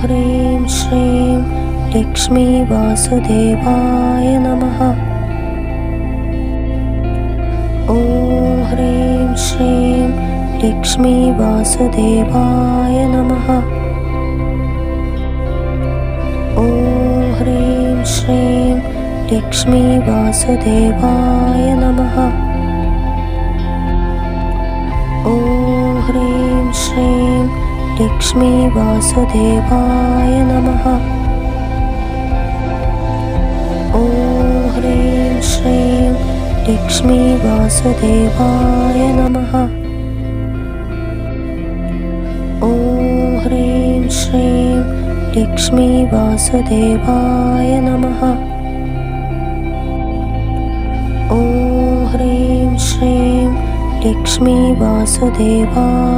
ह्रीं श्रीं लक्ष्मी वासुदेवाय नमः। ॐ ह्रीं श्रीं लक्ष्मी वासुदेवाय नमः। ॐ ह्रीं श्रीं लक्ष्मी वासुदेवाय नमः। ॐ ह्रीं श्रीं लक्ष्मी वासुदेवाय नमः। ॐ ह्रीं श्रीं लक्ष्मी वासुदेवाय नमः। ॐ ह्रीं श्रीं लक्ष्मी वासुदेवाय नमः। ॐ ह्रीं श्रीं लक्ष्मी वासुदेवाय